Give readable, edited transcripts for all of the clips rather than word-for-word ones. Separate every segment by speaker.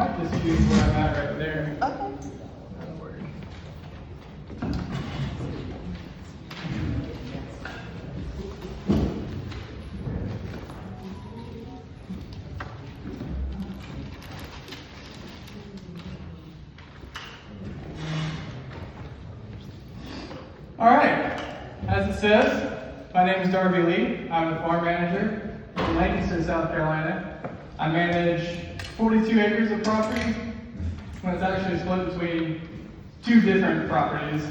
Speaker 1: might just use where I'm at right there.
Speaker 2: Okay.
Speaker 1: That'll work. All right, as it says, my name is Darby Lee. I'm the farm manager in Lancaster, South Carolina. I manage 42 acres of property, and it's actually split between 2 different properties.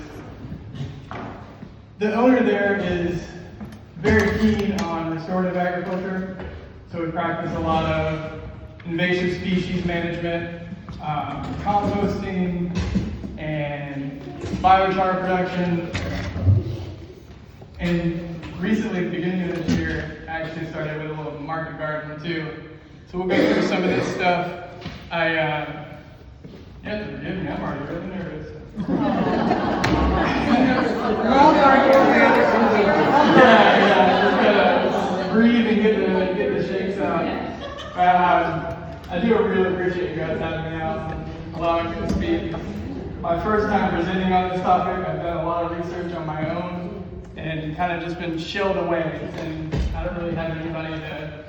Speaker 1: The owner there is very keen on restorative agriculture, so we practice a lot of invasive species management, composting, and biochar production. And recently, at the beginning of this year, I actually started with a little market garden too. So we'll go through some of this stuff. You have to forgive me, I'm already really nervous. Just breathe and get the shakes out. I do really appreciate you guys having me out and allowing me to speak. My first time presenting on this topic, I've done a lot of research on my own and kind of just been shelled away, and I don't really have anybody to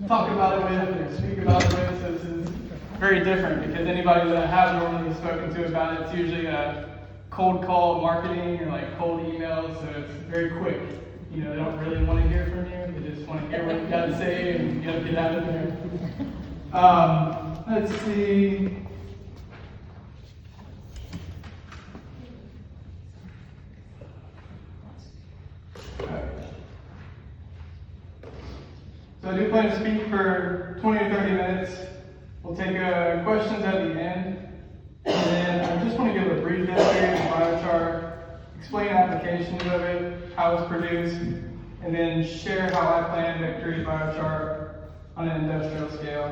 Speaker 1: talk about it with or speak about it with, so this is very different because anybody that I have normally spoken to about it, it's usually a cold call marketing or like cold emails, so it's very quick. You know, they don't really want to hear from you, they just want to hear what you got to say and get out of there. Let's see. So I do plan to speak for 20 to 30 minutes. We'll take questions at the end. And then I just want to give a brief history of biochar, explain applications of it, how it's produced, and then share how I plan to create biochar on an industrial scale.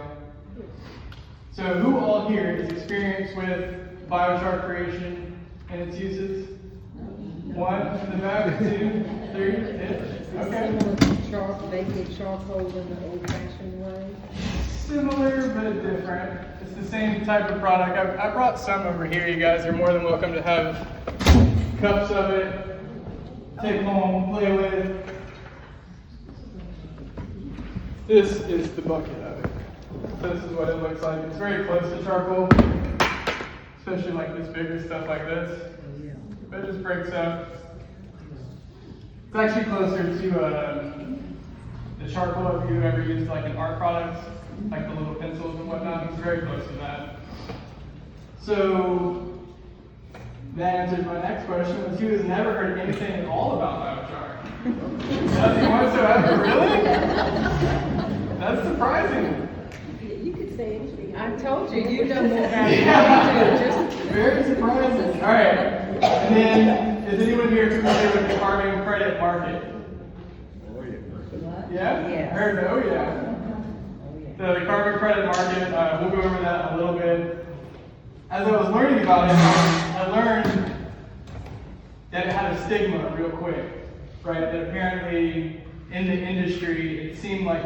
Speaker 1: So who all here is experienced with biochar creation and its uses? 1 in the back, 2, 3, okay.
Speaker 3: Making charcoal in the old-fashioned way.
Speaker 1: Similar but different. It's the same type of product. I brought some over here. You guys are more than welcome to have cups of it, take home, play with. This is the bucket of it. This is what it looks like. It's very close to charcoal, especially like this bigger stuff like this. But it just breaks up. It's actually closer to the charcoal if you've ever used like an art product, like the little pencils and whatnot. It's very close to that. So that answers my next question, was who has never heard anything at all about biochar? Nothing whatsoever, really? That's surprising.
Speaker 3: You could say anything. I told you, you know more about it.
Speaker 1: Very surprising. All right. And then, is anyone here familiar with the carbon credit market? Yeah?
Speaker 3: Yeah.
Speaker 1: Heard, oh yeah. So the carbon credit market, we'll go over that a little bit. As I was learning about it, I learned that it had a stigma real quick, right? That apparently in the industry, it seemed like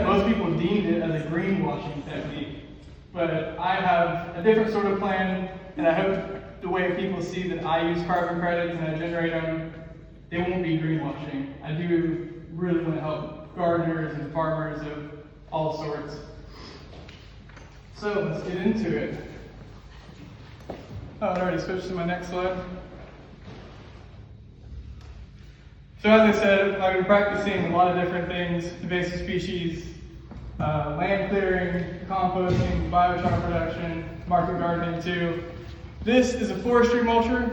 Speaker 1: most people deemed it as a greenwashing technique. But I have a different sort of plan, and I hope the way people see that I use carbon credits and I generate them, they won't be greenwashing. I do really want to help gardeners and farmers of all sorts. So let's get into it. Oh, I already switched to my next slide. So as I said, I've been practicing a lot of different things, invasive species, land clearing, composting, biochar production, market gardening too. This is a forestry mulcher.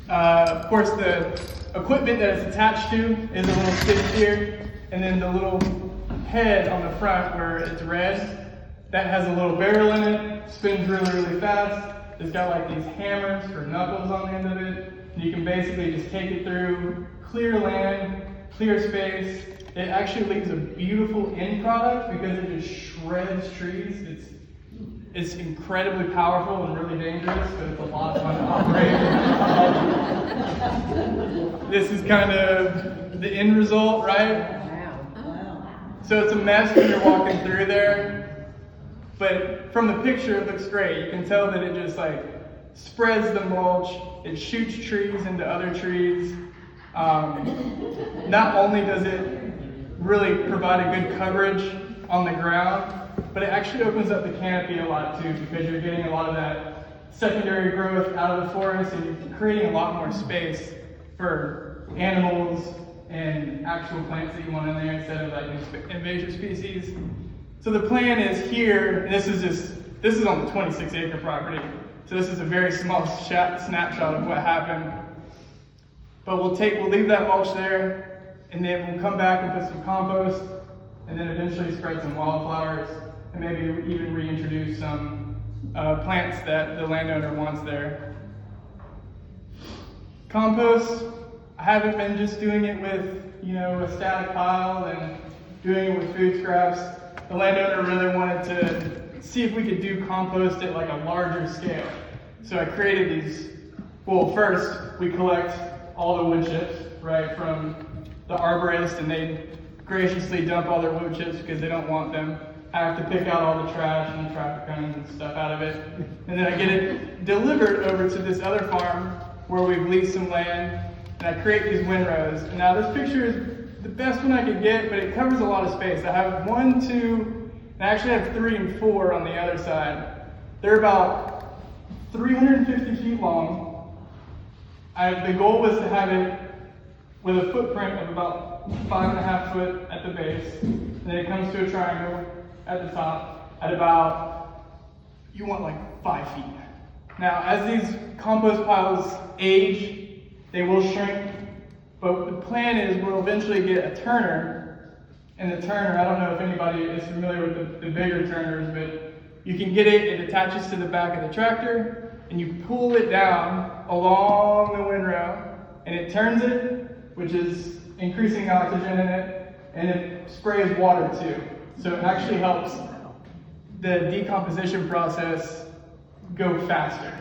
Speaker 1: Of course, the equipment that it's attached to is a little stick here, and then the little head on the front where it's red, that has a little barrel in it, spins really, really fast. It's got like these hammers for knuckles on the end of it, and you can basically just take it through clear land, clear space. It actually leaves a beautiful end product because it just shreds trees. It's incredibly powerful and really dangerous, but it's a lot of fun to operate. This is kind of the end result, right?
Speaker 3: Wow.
Speaker 1: So it's a mess when you're walking through there. But from the picture, it looks great. You can tell that it just like spreads the mulch, it shoots trees into other trees. Not only does it really provide a good coverage on the ground, but it actually opens up the canopy a lot too, because you're getting a lot of that secondary growth out of the forest and you're creating a lot more space for animals and actual plants that you want in there instead of like invasive species. So the plan is here, and this is on the 26-acre property. So this is a very small snapshot of what happened. But we'll leave that mulch there, and then we'll come back and put some compost, and then eventually spread some wildflowers, and maybe even reintroduce some plants that the landowner wants there. Compost, I haven't been just doing it with, a static pile and doing it with food scraps. The landowner really wanted to see if we could do compost at like a larger scale. So I created these, first we collect all the wood chips, right, from the arborist, and they graciously dump all their wood chips because they don't want them. I have to pick out all the trash and the traffic cones and stuff out of it. And then I get it delivered over to this other farm where we've leased some land, and I create these windrows. And now this picture is the best one I could get, but it covers a lot of space. I have 1, 2, and I actually have 3 and 4 on the other side. They're about 350 feet long. The goal was to have it with a footprint of about 5.5 foot at the base, and then it comes to a triangle at the top at about, you want like 5 feet. Now, as these compost piles age, they will shrink, but the plan is we'll eventually get a turner, and the turner, I don't know if anybody is familiar with the bigger turners, but you can get it attaches to the back of the tractor, and you pull it down along the windrow, and it turns it, which is increasing oxygen in it, and it sprays water too. So it actually helps the decomposition process go faster.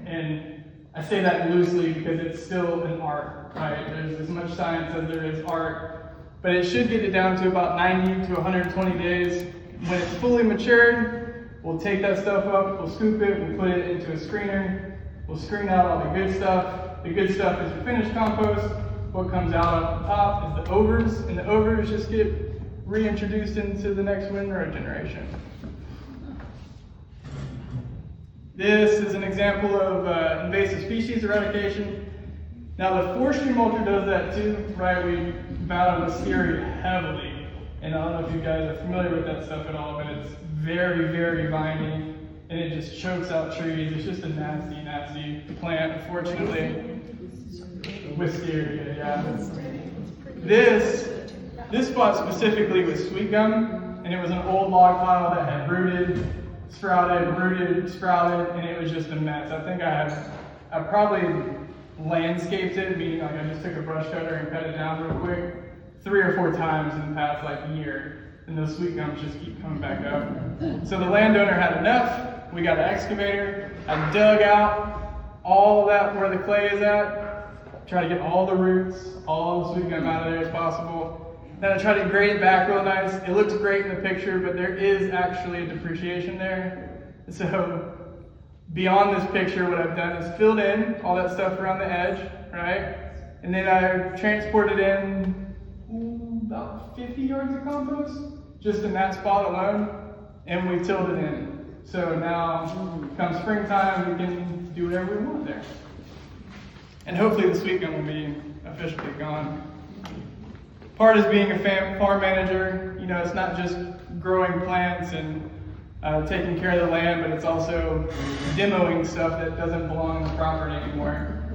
Speaker 1: And I say that loosely because it's still an art, right? There's as much science as there is art, but it should get it down to about 90 to 120 days. When it's fully matured, we'll take that stuff up, we'll scoop it, we'll put it into a screener, we'll screen out all the good stuff. The good stuff is the finished compost. What comes out on the top is the overs, and the overs just get reintroduced into the next windrow generation. This is an example of invasive species eradication. Now the forestry mulcher does that too, right? We battle with scary heavily. And I don't know if you guys are familiar with that stuff at all, but it's very, very viney, and it just chokes out trees. It's just a nasty, nasty plant, unfortunately. Wisteria, yeah. This spot specifically was sweet gum, and it was an old log pile that had rooted, sprouted, and it was just a mess. I think I probably landscaped it, meaning like I just took a brush cutter and cut it down real quick 3 or 4 times in the past year, and those sweet gums just keep coming back up. So the landowner had enough. We got an excavator. I dug out all of that where the clay is at, try to get all the roots, all the sweet gum out of there as possible. Then I tried to grade it back real nice. It looks great in the picture, but there is actually a depreciation there. So beyond this picture, what I've done is filled in all that stuff around the edge, right? And then I transported in about 50 yards of compost, just in that spot alone, and we tilled it in. So now, come springtime, we can do whatever we want there. And hopefully the sweet gum will be officially gone. Part is being a farm manager. It's not just growing plants and taking care of the land, but it's also demoing stuff that doesn't belong on the property anymore.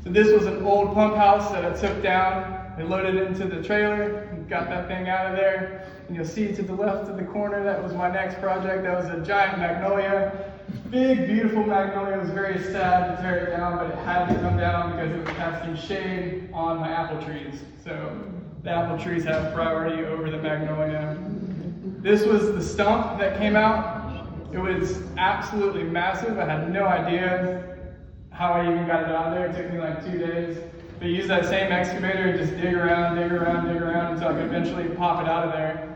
Speaker 1: So this was an old pump house that I took down. I loaded it into the trailer and got that thing out of there. And you'll see to the left of the corner, that was my next project. That was a giant magnolia. Big, beautiful magnolia. It was very sad to tear it down, but it had to come down because it was casting shade on my apple trees. So the apple trees have priority over the magnolia. This was the stump that came out. It was absolutely massive. I had no idea how I even got it out of there. It took me 2 days. But use that same excavator and just dig around until I could eventually pop it out of there.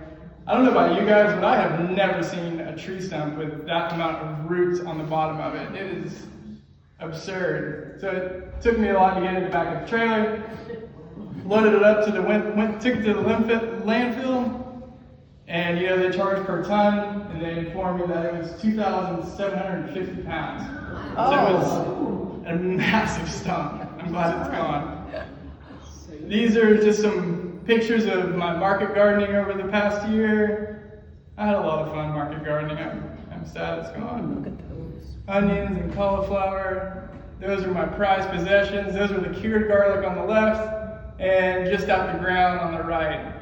Speaker 1: I don't know about you guys, but I have never seen a a tree stump with that amount of roots on the bottom of it. It is absurd. So it took me a lot to get in the back of the trailer, loaded it up to the took it to the landfill, and they charge per ton, and they informed me that it was 2,750 pounds. So it was a massive stump. I'm glad it's gone. These are just some pictures of my market gardening over the past year. I had a lot of fun market gardening. I'm sad it's gone.
Speaker 3: Look at those.
Speaker 1: Onions and cauliflower. Those are my prized possessions. Those are the cured garlic on the left, and just out the ground on the right.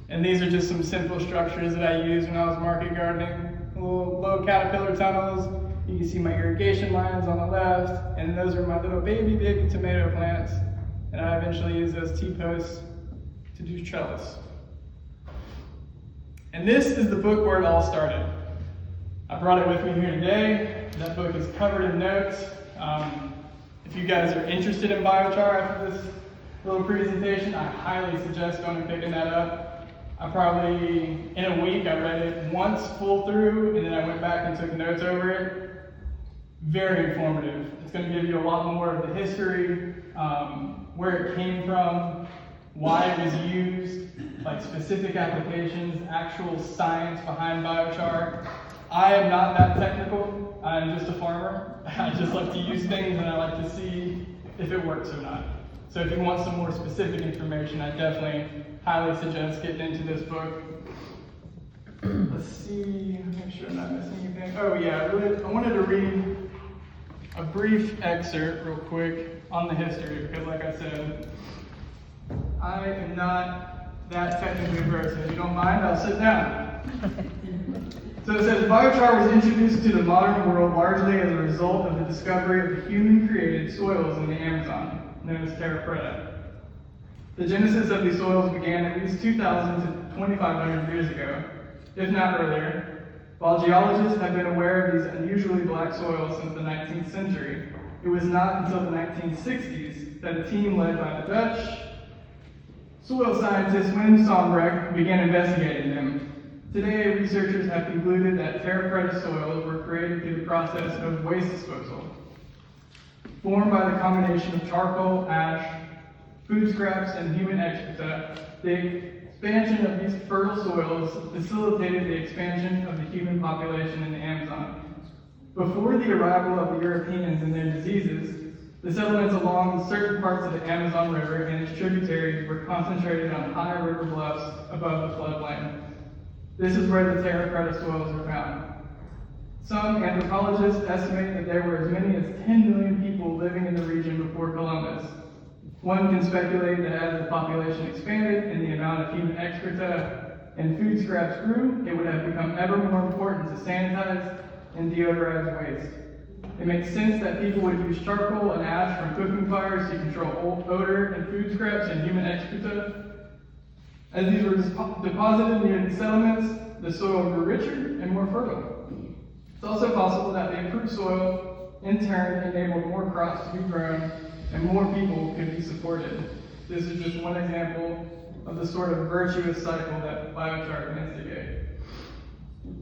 Speaker 1: And these are just some simple structures that I used when I was market gardening. Little low caterpillar tunnels. You can see my irrigation lines on the left, and those are my little baby tomato plants. And I eventually use those T-posts to do trellis. And this is the book where it all started. I brought it with me here today. That book is covered in notes. If you guys are interested in biochar after this little presentation, I highly suggest going and picking that up. I probably, in a week, I read it once full through, and then I went back and took notes over it. Very informative. It's going to give you a lot more of the history, where it came from, why it was used, like specific applications, actual science behind biochar. I am not that technical. I'm just a farmer. I just like to use things, and I like to see if it works or not. So if you want some more specific information, I definitely highly suggest getting into this book. Let's see, make sure I'm not missing anything. Oh yeah, I wanted to read a brief excerpt real quick on the history, because like I said, I am not that technically versed. If you don't mind, I'll sit down. So it says, biochar was introduced to the modern world largely as a result of the discovery of the human-created soils in the Amazon, known as Terra. The genesis of these soils began at least 2,000 to 2,500 years ago, if not earlier, while geologists have been aware of these unusually black soils since the 19th century. It was not until the 1960s that a team led by the Dutch soil scientist Wim Sombrecht began investigating them. Today, researchers have concluded that terra soils were created through the process of waste disposal, formed by the combination of charcoal, ash, food scraps, and human excreta. The expansion of these fertile soils facilitated the expansion of the human population in the Amazon. Before the arrival of the Europeans and their diseases, the settlements along certain parts of the Amazon River and its tributaries were concentrated on high river bluffs above the floodplain. This is where the terra soils were found. Some anthropologists estimate that there were as many as 10 million people living in the region before Columbus. One can speculate that as the population expanded and the amount of human excreta and food scraps grew, it would have become ever more important to sanitize and deodorize waste. It makes sense that people would use charcoal and ash from cooking fires to control odor and food scraps and human excreta. As these were deposited near the settlements, the soil grew richer and more fertile. It's also possible that the improved soil, in turn, enabled more crops to be grown and more people could be supported. This is just one example of the sort of virtuous cycle that biochar can instigate.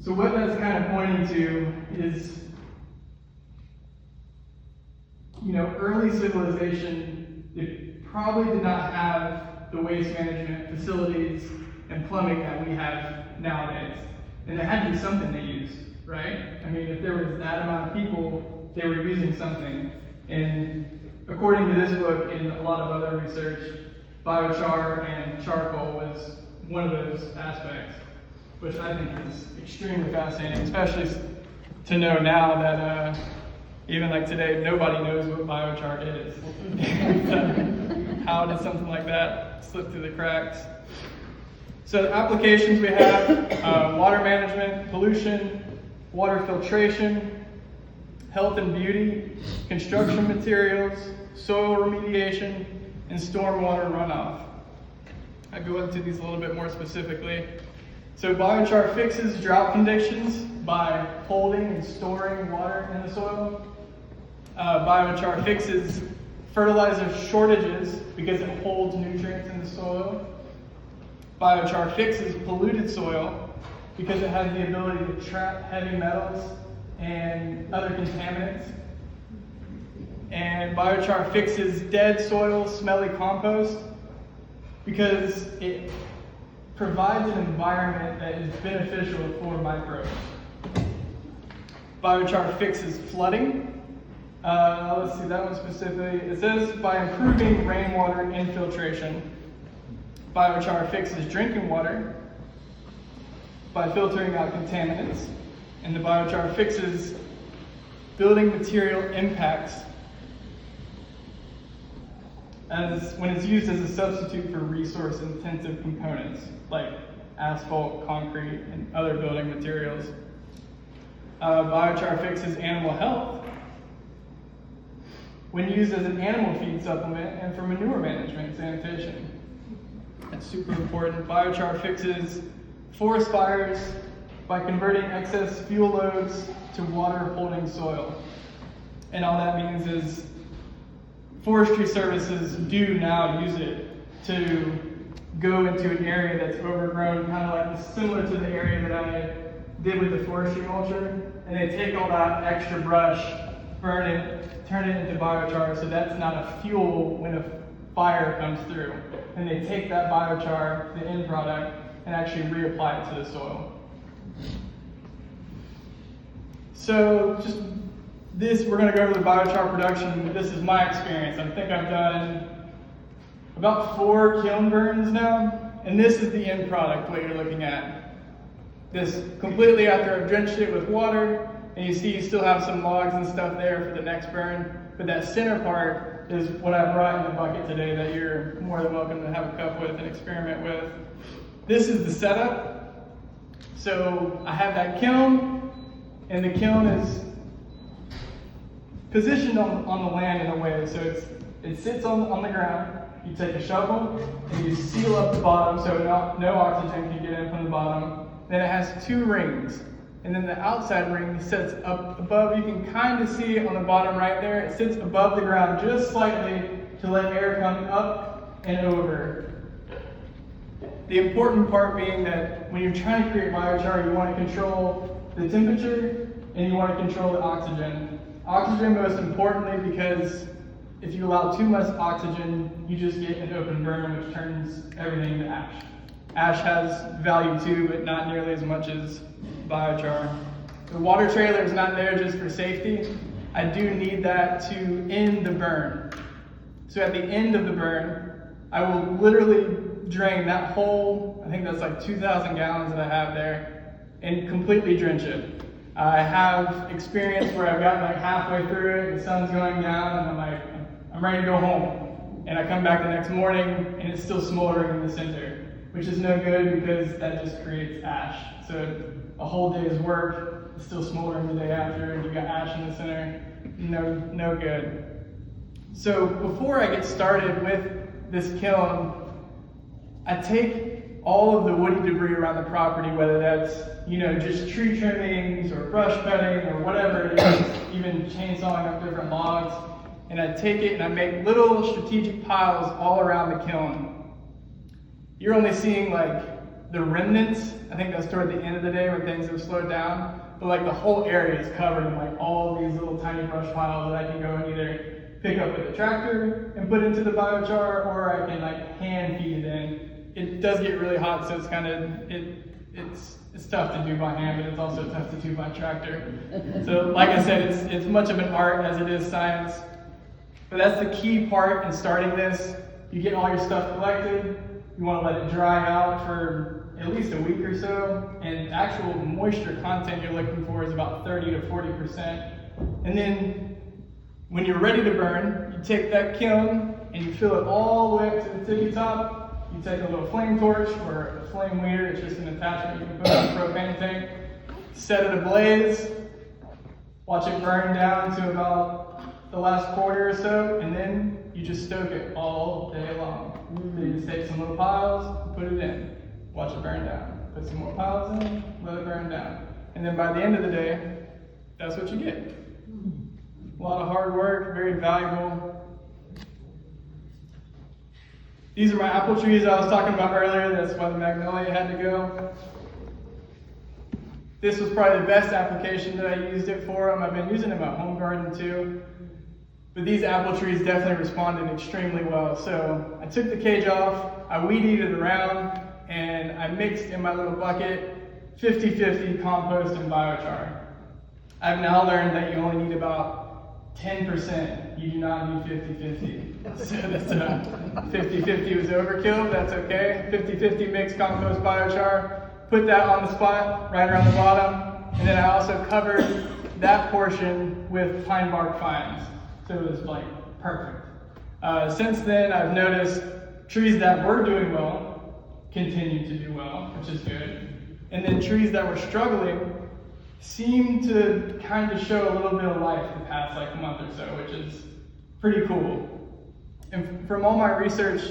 Speaker 1: So what that's kind of pointing to is, early civilization, it probably did not have the waste management facilities and plumbing that we have nowadays. And there had to be something they used, right? I mean, if there was that amount of people, they were using something. And according to this book and a lot of other research, biochar and charcoal was one of those aspects, which I think is extremely fascinating, especially to know now that even like today, nobody knows what biochar is. How did something like that slip through the cracks? So the applications we have, water management, pollution, water filtration, health and beauty, construction materials, soil remediation, and stormwater runoff. I go into these a little bit more specifically. So biochar fixes drought conditions by holding and storing water in the soil. Biochar fixes fertilizer shortages because it holds nutrients in the soil. Biochar fixes polluted soil because it has the ability to trap heavy metals and other contaminants. And biochar fixes dead soil, smelly compost, because it provides an environment that is beneficial for microbes. Biochar fixes flooding. Let's see that one specifically. It says by improving rainwater infiltration. Biochar fixes drinking water by filtering out contaminants. And the biochar fixes building material impacts when it's used as a substitute for resource-intensive components like asphalt, concrete, and other building materials. Biochar fixes animal health when used as an animal feed supplement and for manure management and sanitation. That's super important. Biochar fixes forest fires by converting excess fuel loads to water-holding soil. And all that means is forestry services do now use it to go into an area that's overgrown, kind of like similar to the area that I did with the forestry mulcher. And they take all that extra brush, burn it, turn it into biochar, so that's not a fuel when a fire comes through. And they take that biochar, the end product, and actually reapply it to the soil. So just this, we're going to go over the biochar production. This is my experience. I think I've done about 4 kiln burns now, and this is the end product, what you're looking at. This completely after I've drenched it with water, and you see you still have some logs and stuff there for the next burn, but that center part is what I brought in the bucket today that you're more than welcome to have a cup with and experiment with. This is the setup. So I have that kiln, and the kiln is positioned on the land in a way, so it sits on the ground. You take a shovel and you seal up the bottom so no oxygen can get in from the bottom. Then it has 2 rings, and then the outside ring sits up above. You can kind of see it on the bottom right there. It sits above the ground just slightly to let air come up and over. The important part being that when you're trying to create biochar, you want to control the temperature and you want to control the oxygen. Oxygen most importantly, because if you allow too much oxygen, you just get an open burn, which turns everything to ash. Ash has value too, but not nearly as much as biochar. The water trailer is not there just for safety. I do need that to end the burn. So at the end of the burn, I will literally drain that whole, I think that's like 2,000 gallons that I have there, and completely drench it. I have experience where I've gotten like halfway through it, the sun's going down, and I'm like, I'm ready to go home. And I come back the next morning, and it's still smoldering in the center, which is no good because that just creates ash. So a whole day's work is still smoldering the day after, and you got ash in the center. No good. So before I get started with this kiln, I take all of the woody debris around the property, whether that's just tree trimmings or brush cutting or whatever it is, even chainsawing up different logs, and I take it and I make little strategic piles all around the kiln. You're only seeing like the remnants. I think that's toward the end of the day when things have slowed down, but like the whole area is covered in like all these little tiny brush piles that I can go and either pick up with the tractor and put into the biochar, or I can like hand feed it in. It does get really hot, so it's kind of it's tough to do by hand, but it's also tough to do by tractor. So like I said, it's as much of an art as it is science. But that's the key part in starting this. You get all your stuff collected, you want to let it dry out for at least a week or so, and actual moisture content you're looking for is about 30 to 40%. And then when you're ready to burn, you take that kiln and you fill it all the way up to the tippy top. You take a little flame torch or a flame weeder, it's just an attachment you can put on a propane tank, set it ablaze, watch it burn down to about the last quarter or so, and then you just stoke it all day long. Then you just take some little piles, put it in, watch it burn down. Put some more piles in, let it burn down. And then by the end of the day, that's what you get. A lot of hard work, very valuable. These are my apple trees I was talking about earlier. That's why the magnolia had to go. This was probably the best application that I used it for. I've been using it in my home garden too. But these apple trees definitely responded extremely well. So I took the cage off, I weed eated around, and I mixed in my little bucket 50-50 compost and biochar. I've now learned that you only need about 10%. You do not need 50-50. So that's 50-50 was overkill, that's okay. 50-50 mixed compost biochar. Put that on the spot, right around the bottom. And then I also covered that portion with pine bark fines. So it was like perfect. Since then, I've noticed trees that were doing well continue to do well, which is good. And then trees that were struggling seem to kind of show a little bit of life the past like month or so, which is pretty cool. And from all my research,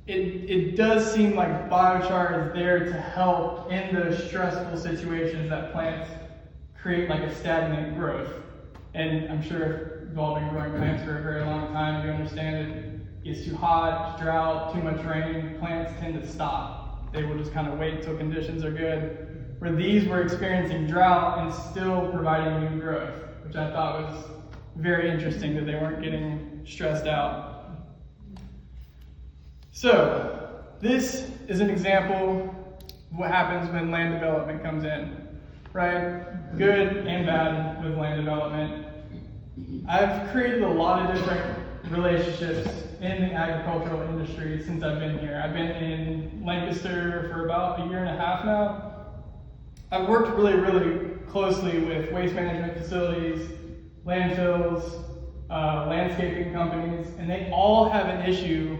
Speaker 1: it does seem like biochar is there to help in those stressful situations that plants create like a stagnant growth. And I'm sure if you've all been growing plants for a very long time, you understand it gets too hot, drought, too much rain, plants tend to stop. They will just kind of wait until conditions are good. Where these were experiencing drought and still providing new growth, which I thought was very interesting that they weren't getting stressed out. So, this is an example of what happens when land development comes in, right? Good and bad with land development. I've created a lot of different relationships in the agricultural industry since I've been here. I've been in Lancaster for about 1.5 years now. I've worked really closely with waste management facilities, landfills, landscaping companies, and they all have an issue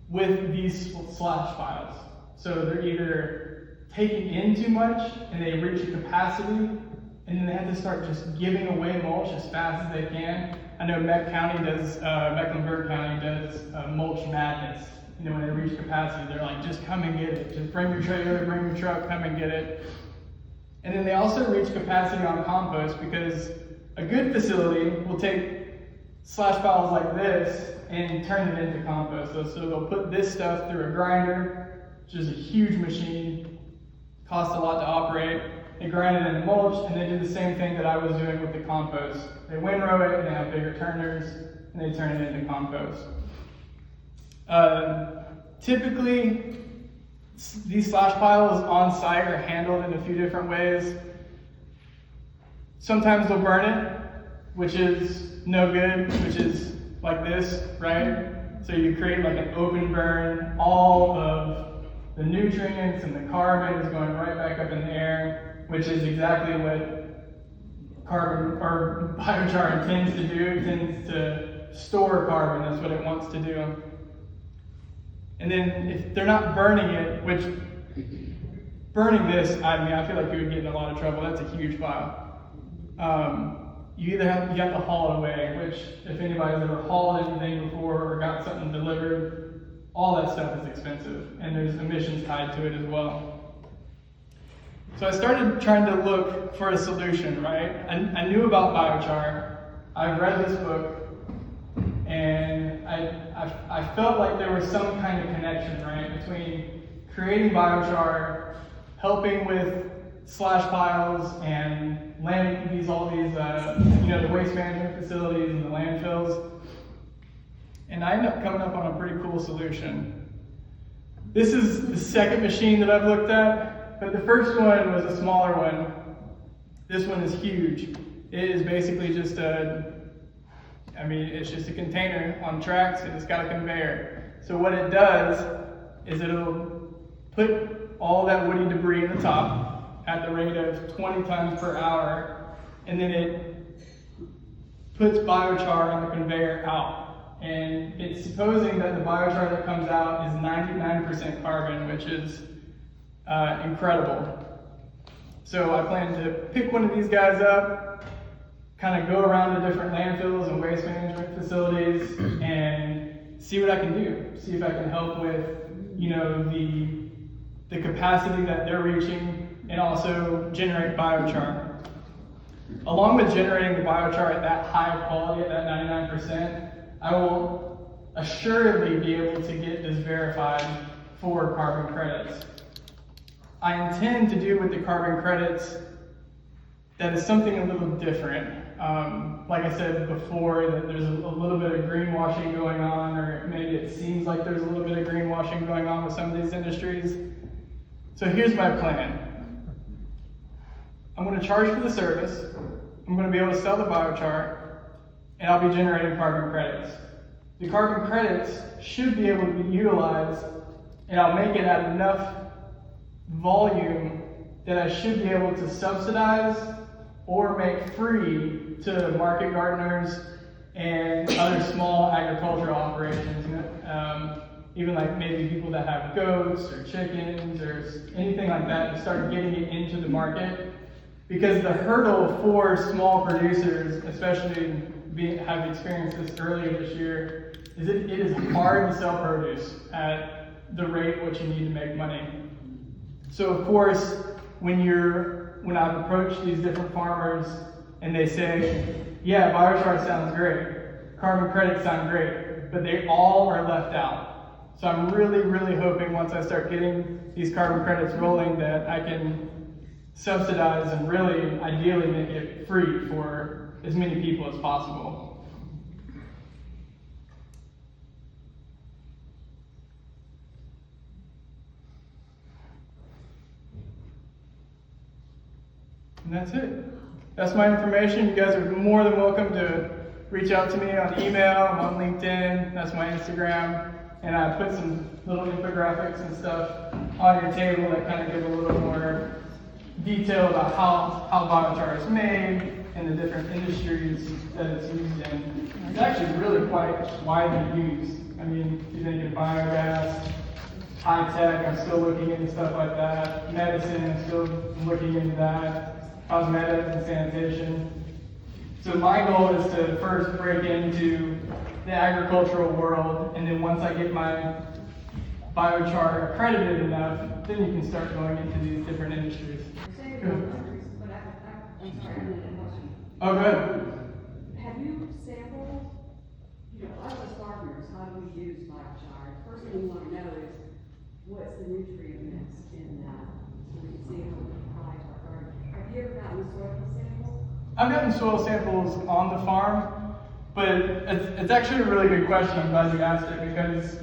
Speaker 1: with these slash piles. So they're either taking in too much and they reach a capacity, and then they have to start just giving away mulch as fast as they can. I know Mecklenburg County does mulch madness. You know, when they reach capacity, they're like, just come and get it. Just bring your trailer, bring your truck, come and get it. And then they also reach capacity on compost because a good facility will take slash piles like this and turn it into compost. So they'll put this stuff through a grinder, which is a huge machine, costs a lot to operate. They grind it into mulch, and they do the same thing that I was doing with the compost. They windrow it, and they have bigger turners, and they turn it into compost. Typically, these slash piles on site are handled in a few different ways. Sometimes they'll burn it, which is no good, which is like this, right? So you create like an open burn, all of the nutrients and the carbon is going right back up in the air, which is exactly what carbon or biochar intends to do. It tends to store carbon, that's what it wants to do. And then if they're not burning it, which burning this, I feel like you would get in a lot of trouble. That's a huge pile. You have to haul it away, which if anybody's ever hauled anything before or got something delivered, all that stuff is expensive, and there's emissions tied to it as well. So I started trying to look for a solution, right? I knew about biochar. I read this book, and I felt like there was some kind of connection, right, between creating biochar, helping with slash piles and the waste management facilities and the landfills. And I ended up coming up on a pretty cool solution. This is the second machine that I've looked at, but the first one was a smaller one. This one is huge. It is basically just it's just a container on tracks, and it's got a conveyor. So what it does is it'll put all that woody debris in the top at the rate of 20 tons per hour, and then it puts biochar on the conveyor out. And it's supposing that the biochar that comes out is 99% carbon, which is incredible. So I plan to pick one of these guys up, kind of go around to different landfills and waste management facilities and see what I can do. See if I can help with, the capacity that they're reaching, and also generate biochar. Along with generating the biochar at that high quality, at that 99%, I will assuredly be able to get this verified for carbon credits. I intend to do with the carbon credits that is something a little different. Like I said before, that there's a little bit of greenwashing going on, or maybe it seems like there's a little bit of greenwashing going on with some of these industries. So here's my plan. I'm going to charge for the service. I'm going to be able to sell the biochar, and I'll be generating carbon credits. The carbon credits should be able to be utilized, and I'll make it at enough volume that I should be able to subsidize or make free to market gardeners and other small agricultural operations. Even like maybe people that have goats or chickens or anything like that, and start getting it into the market. Because the hurdle for small producers, especially having experienced this earlier this year, is it is hard to sell produce at the rate what you need to make money. So of course, when I've approached these different farmers and they say, yeah, biochar sounds great, carbon credits sound great, but they all are left out. So I'm really, really hoping once I start getting these carbon credits rolling that I can subsidize and really ideally make it free for as many people as possible. And that's it. That's my information. You guys are more than welcome to reach out to me on email, on LinkedIn. That's my Instagram. And I put some little infographics and stuff on your table that kind of give a little more detail about how biochar is made and the different industries that it's used in. It's actually really quite widely used. I mean, if you think of biogas, high tech, I'm still looking into stuff like that. Medicine, I'm still looking into that. Cosmetics and sanitation. So my goal is to first break into the agricultural world, and then once I get my biochar accredited enough, then you can start going into these different industries. Good. Oh, good.
Speaker 2: Have you sampled, us as gardeners, how do we use biochar? First thing we want to know is, what's the nutrient mix in that, so we can see how we apply to our garden. Have you ever gotten a soil sample?
Speaker 1: I've gotten soil samples on the farm, but it's actually a really good question. I'm glad you asked it, because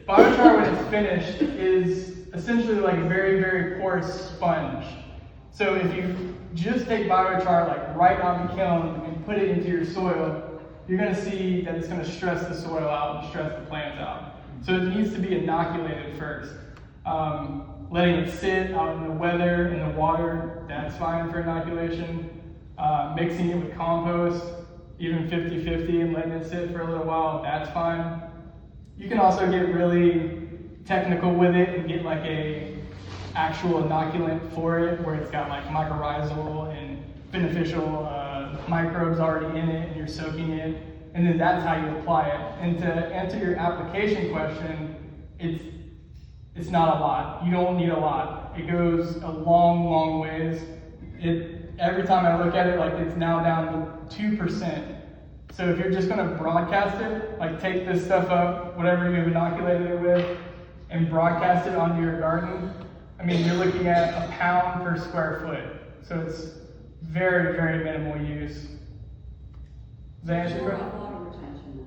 Speaker 1: biochar, when it's finished, is essentially like a very, very porous sponge. So if you just take biochar like right out of the kiln and put it into your soil, you're going to see that it's going to stress the soil out and stress the plants out. So it needs to be inoculated first. Letting it sit out in the weather, in the water, that's fine for inoculation. Mixing it with compost, even 50-50, and letting it sit for a little while, that's fine. You can also get really technical with it and get like a actual inoculant for it, where it's got like mycorrhizal and beneficial microbes already in it, and you're soaking it, and then that's how you apply it. And to answer your application question, it's not a lot. You don't need a lot. It goes a long, long ways. Every time I look at it, like it's now down to 2%. So if you're just going to broadcast it, like take this stuff up, whatever you've inoculated it with, and broadcast it onto your garden, I mean, you're looking at a pound per square foot. So it's very, very minimal use. Does that answer your question?
Speaker 2: Water retention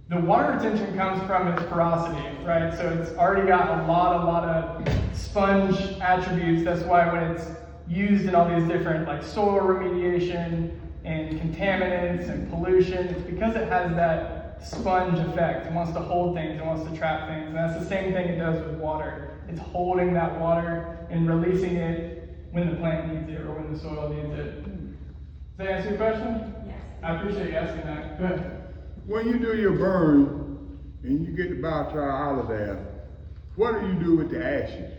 Speaker 1: The water retention comes from its porosity, right? So it's already got a lot of sponge attributes. That's why when it's used in all these different like soil remediation and contaminants and pollution, it's because it has that sponge effect. It wants to hold things, it wants to trap things. And that's the same thing it does with water. It's holding that water and releasing it when the plant needs it or when the soil needs it. Does that answer your question?
Speaker 2: Yes.
Speaker 1: I appreciate you asking that. Good.
Speaker 4: When you do your burn and you get the biochar out of there, what do you do with the ashes?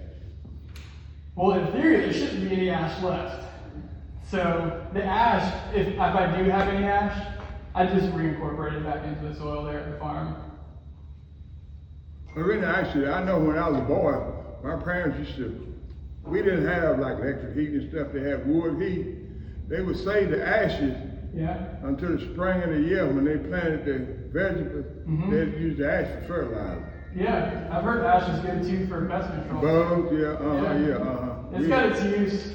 Speaker 1: Well, in theory, there shouldn't be any ash left. So the ash, if I do have any ash, I just reincorporate it back into the soil there at the farm.
Speaker 4: Well, really, actually, I know when I was a boy, my parents we didn't have like electric heat and stuff. They had wood heat. They would save the ashes until the spring of the year when they planted the vegetables. They'd use the ash for fertilizer.
Speaker 1: Yeah, I've heard ash is good too for pest control.
Speaker 4: Bugs,
Speaker 1: It's got its use,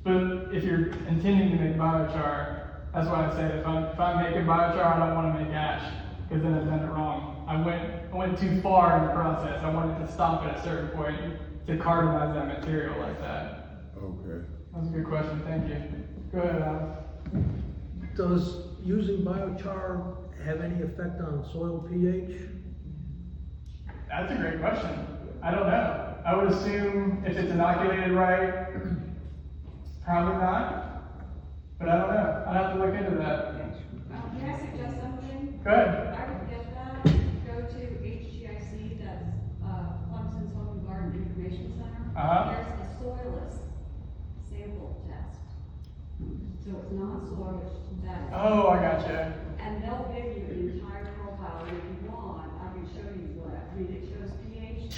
Speaker 1: but if you're intending to make biochar, that's why I said if I'm making biochar, I don't want to make ash, because then I've done it wrong. I went too far in the process. I wanted to stop at a certain point to carbonize that material like that.
Speaker 4: Okay.
Speaker 1: That's a good question, thank you. Go ahead, Alex.
Speaker 5: Does using biochar have any effect on soil pH?
Speaker 1: That's a great question. I don't know. I would assume if it's inoculated right, probably not. But I don't know. I'd have to look into that.
Speaker 2: Can I suggest something?
Speaker 1: Go ahead.
Speaker 2: I would get that, go to HGIC, that's, Clemson's Home and Garden Information Center.
Speaker 1: Uh-huh.
Speaker 2: There's a soilless sample test. So it's not soilless, that is.
Speaker 1: Oh, I gotcha.
Speaker 2: And they'll give you the entire profile, and if you want, I can show you what, I mean, it shows pH,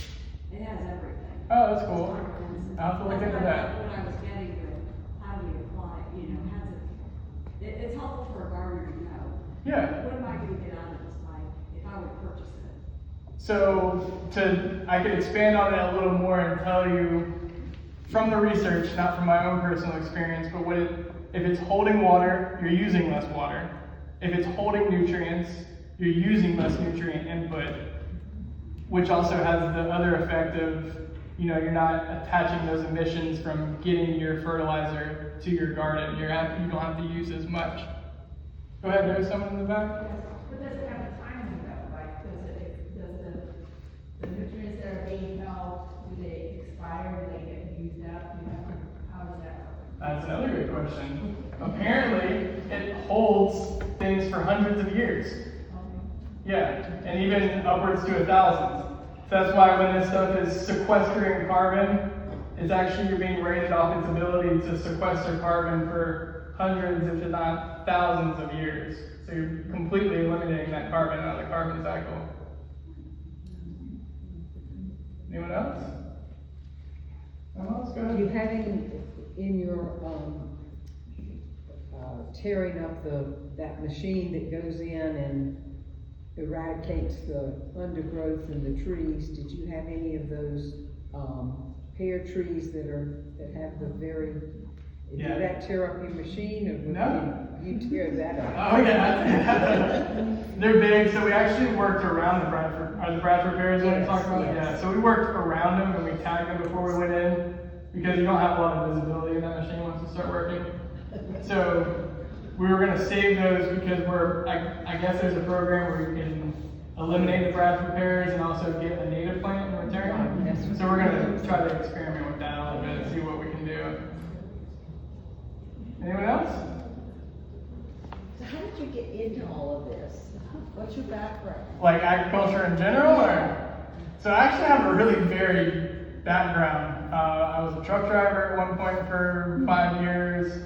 Speaker 2: it has everything.
Speaker 1: Oh, that's cool.
Speaker 2: It's comprehensive.
Speaker 1: I'll have to look into that.
Speaker 2: What I was getting with, how do we apply it, you know, it's helpful for a gardener to know.
Speaker 1: Yeah.
Speaker 2: What am I gonna get out of this pipe if I would purchase it?
Speaker 1: So I could expand on it a little more and tell you from the research, not from my own personal experience, but if it's holding water, you're using less water. If it's holding nutrients, you're using less nutrient input, which also has the other effect of, you're not attaching those emissions from getting your fertilizer to your garden. You don't have to use as much. Go ahead, there's someone in the back.
Speaker 3: But does it have a timing though? Like, does the nutrients that are being held, do they expire, do they get used up, how does that work?
Speaker 1: That's another good question. Apparently, it holds things for hundreds of years. Yeah, and even upwards to 1,000. So that's why when this stuff is sequestering carbon, it's actually you're being rated off its ability to sequester carbon for hundreds, if not thousands of years. So you're completely eliminating that carbon out of the carbon cycle. Anyone else? Anyone else? Go ahead.
Speaker 6: Do you have any in your, tearing up that machine that goes in and eradicates the undergrowth and the trees? Did you have any of those, pear trees that have the very,
Speaker 1: Yeah.
Speaker 6: did that tear up your machine or
Speaker 1: No.
Speaker 6: you tear that up?
Speaker 1: Oh yeah, they're big. So we actually worked around the Bradford pears that we
Speaker 6: Yes,
Speaker 1: talked about.
Speaker 6: yes.
Speaker 1: Yeah, so we worked around them and we tagged them before we went in because you don't have a lot of visibility in that machine once you start working. So we were going to save those because I guess there's a program where you can eliminate the Bradford pears and also get a native plant in return.
Speaker 6: Yes.
Speaker 1: So we're going to try to experiment with that a little bit and see what we can do. Anyone else?
Speaker 7: So how did you get into all of this? What's your background?
Speaker 1: Like agriculture in general, or? So I actually have a really varied background. I was a truck driver at one point for 5 years.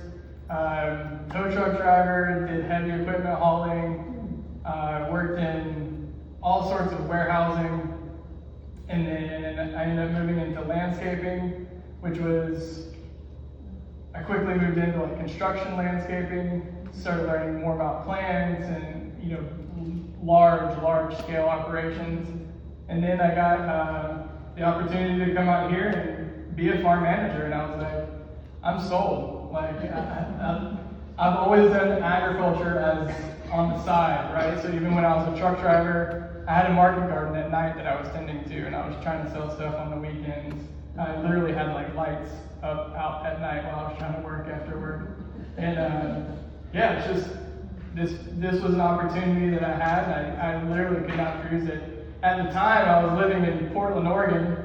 Speaker 1: Tow truck driver, did heavy equipment hauling, worked in all sorts of warehousing, and then I ended up moving into landscaping, which was, I quickly moved into like construction landscaping, started learning more about plants and large scale operations. And then I got the opportunity to come out here and be a farm manager, and I was like, I'm sold. Like I've always done agriculture as on the side, right? So even when I was a truck driver, I had a market garden at night that I was tending to, and I was trying to sell stuff on the weekends. I literally had like lights up out at night while I was trying to work after work. And yeah, it's just this was an opportunity that I had, and I literally could not refuse it. At the time, I was living in Portland, Oregon,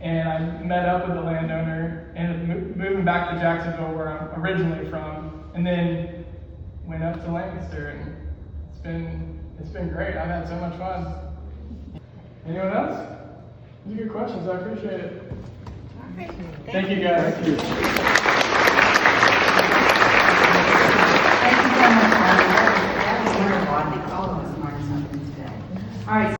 Speaker 1: and I met up with the landowner and moving back to Jacksonville, where I'm originally from, and then went up to Lancaster, and it's been great. I've had so much fun. Anyone else? These are good questions. I appreciate it.
Speaker 7: All right.
Speaker 1: Thank you, guys.
Speaker 4: Thank you.
Speaker 8: Thank you so much, Marty. That was wonderful. I think all of us learned something today. All right.